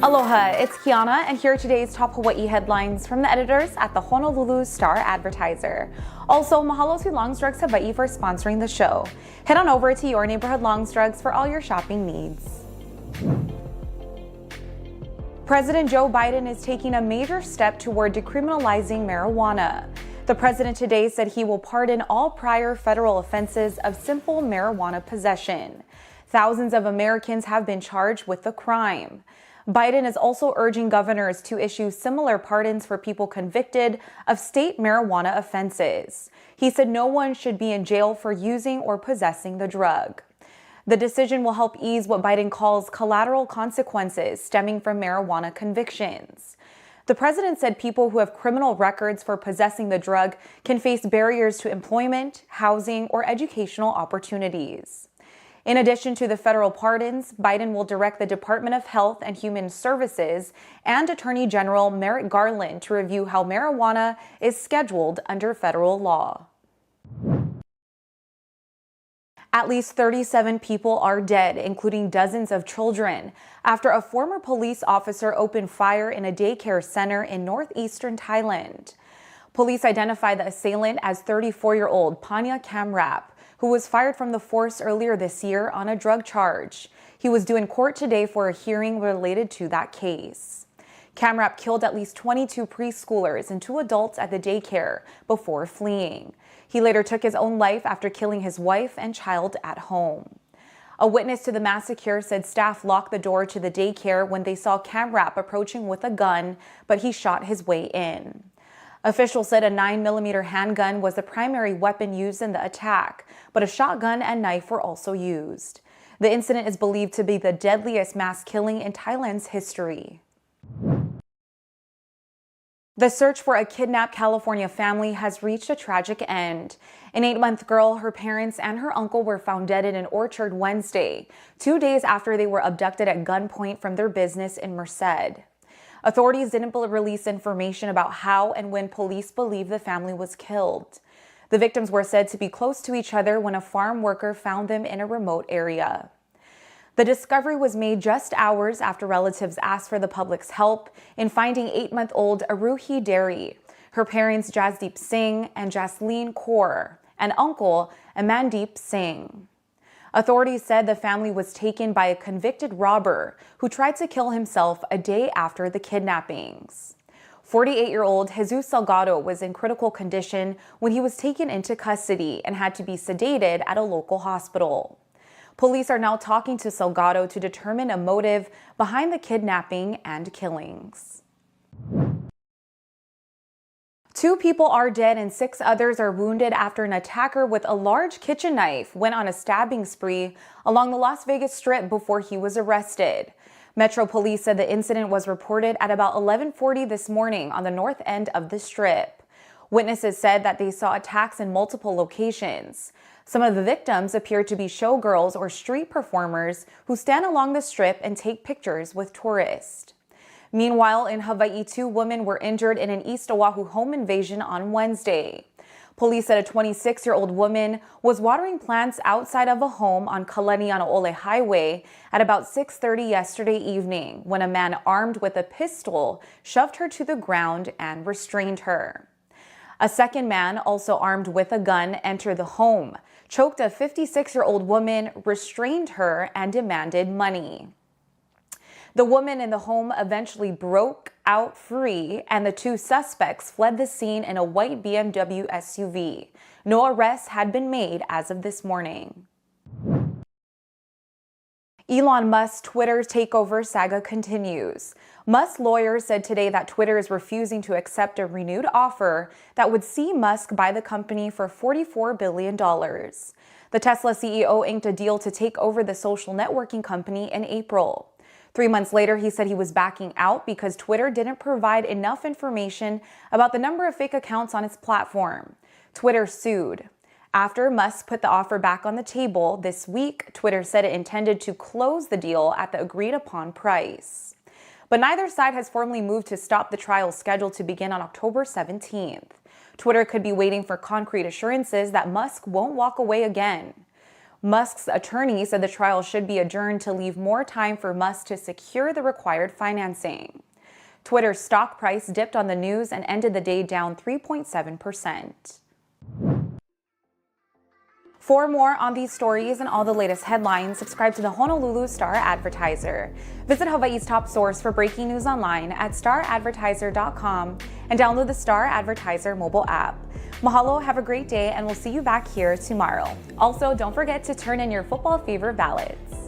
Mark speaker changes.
Speaker 1: Aloha, it's Kiana, and here are today's top Hawaii headlines from the editors at the Honolulu Star-Advertiser. Also, mahalo to Longs Drugs Hawaii for sponsoring the show. Head on over to your neighborhood Longs Drugs for all your shopping needs. President Joe Biden is taking a major step toward decriminalizing marijuana. The president today said he will pardon all prior federal offenses of simple marijuana possession. Thousands of Americans have been charged with the crime. Biden is also urging governors to issue similar pardons for people convicted of state marijuana offenses. He said no one should be in jail for using or possessing the drug. The decision will help ease what Biden calls collateral consequences stemming from marijuana convictions. The president said people who have criminal records for possessing the drug can face barriers to employment, housing, or educational opportunities. In addition to the federal pardons, Biden will direct the Department of Health and Human Services and Attorney General Merrick Garland to review how marijuana is scheduled under federal law. At least 37 people are dead, including dozens of children, after a former police officer opened fire in a daycare center in northeastern Thailand. Police identified the assailant as 34-year-old Panya Cayabyab, who was fired from the force earlier this year on a drug charge. He was due in court today for a hearing related to that case. Cayabyab killed at least 22 preschoolers and 2 adults at the daycare before fleeing. He later took his own life after killing his wife and child at home. A witness to the massacre said staff locked the door to the daycare when they saw Cayabyab approaching with a gun, but he shot his way in. Officials said a 9mm handgun was the primary weapon used in the attack, but a shotgun and knife were also used. The incident is believed to be the deadliest mass killing in Thailand's history. The search for a kidnapped California family has reached a tragic end. An 8-month girl, her parents, and her uncle were found dead in an orchard Wednesday, 2 days after they were abducted at gunpoint from their business in Merced. Authorities didn't release information about how and when police believe the family was killed. The victims were said to be close to each other when a farm worker found them in a remote area. The discovery was made just hours after relatives asked for the public's help in finding 8-month-old Aruhi Derry, her parents Jasdeep Singh and Jasleen Kaur, and uncle Amandeep Singh. Authorities said the family was taken by a convicted robber who tried to kill himself a day after the kidnappings. 48-year-old Jesus Salgado was in critical condition when he was taken into custody and had to be sedated at a local hospital. Police are now talking to Salgado to determine a motive behind the kidnapping and killings. 2 people are dead and 6 others are wounded after an attacker with a large kitchen knife went on a stabbing spree along the Las Vegas Strip before he was arrested. Metro Police said the incident was reported at about 11:40 this morning on the north end of the Strip. Witnesses said that they saw attacks in multiple locations. Some of the victims appeared to be showgirls or street performers who stand along the Strip and take pictures with tourists. Meanwhile, in Hawaii, 2 women were injured in an East Oahu home invasion on Wednesday. Police said a 26-year-old woman was watering plants outside of a home on Kalanianaole Highway at about 6:30 yesterday evening when a man armed with a pistol shoved her to the ground and restrained her. A second man, also armed with a gun, entered the home, choked a 56-year-old woman, restrained her, and demanded money. The woman in the home eventually broke out free, and the 2 suspects fled the scene in a white BMW SUV. No arrests had been made as of this morning. Elon Musk's Twitter takeover saga continues. Musk's lawyer said today that Twitter is refusing to accept a renewed offer that would see Musk buy the company for $44 billion. The Tesla CEO inked a deal to take over the social networking company in April. 3 months later, he said he was backing out because Twitter didn't provide enough information about the number of fake accounts on its platform. Twitter sued. After Musk put the offer back on the table this week, Twitter said it intended to close the deal at the agreed-upon price. But neither side has formally moved to stop the trial scheduled to begin on October 17th. Twitter could be waiting for concrete assurances that Musk won't walk away again. Musk's attorney said the trial should be adjourned to leave more time for Musk to secure the required financing. Twitter's stock price dipped on the news and ended the day down 3.7%. For more on these stories and all the latest headlines, subscribe to the Honolulu Star-Advertiser. Visit Hawaii's top source for breaking news online at staradvertiser.com and download the Star-Advertiser mobile app. Mahalo, have a great day, and we'll see you back here tomorrow. Also, don't forget to turn in your football fever ballots.